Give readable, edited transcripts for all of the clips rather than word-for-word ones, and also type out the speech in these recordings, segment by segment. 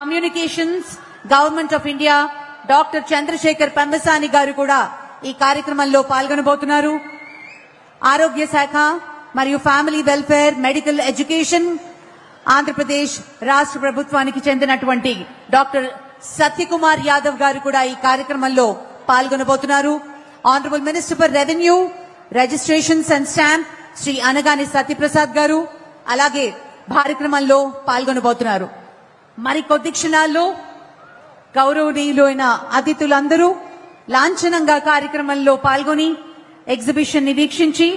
Communications government of India doctor Chandrasekhar Pemmasani గారు కూడా ఈ కార్యక్రమంలో పాల్గొనబోతున్నారు. ఆరోగ్య శాఖ మరియు family welfare medical education Andhra Pradesh రాష్ట్ర ప్రభుత్వానికి చెందినటువంటి డాక్టర్ సత్యకుమార్ యాదవ్ గారు కూడా ఈ కార్యక్రమంలో పాల్గొనబోతున్నారు. Honourable minister for revenue registrations and stamp Shri Anagani Satyaprasad garu అలాగే కార్యక్రమంలో పాల్గొనబోతున్నారు. మరి కొద్ది క్షణాల్లో గౌరవనీయులైన అతిథులందరూ లాంఛనంగా కార్యక్రమంలో పాల్గొని ఎగ్జిబిషన్ ని వీక్షించి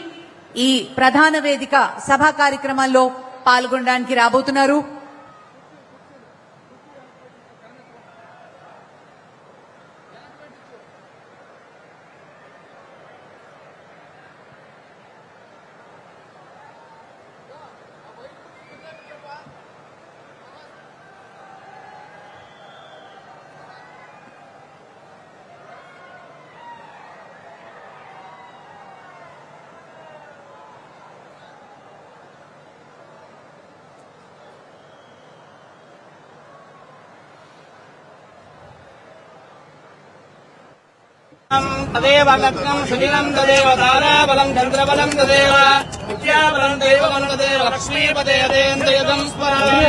ఈ ప్రధాన వేదిక సభా కార్యక్రమంలో పాల్గొనడానికి రాబోతున్నారు. तदेव लग्नं सुदिनं तदेव ताराबलं चन्द्रबलं तदेव विद्याबलं दैवबलं तदेव लक्ष्मीपते अदेन्द्रयतं स्मरामि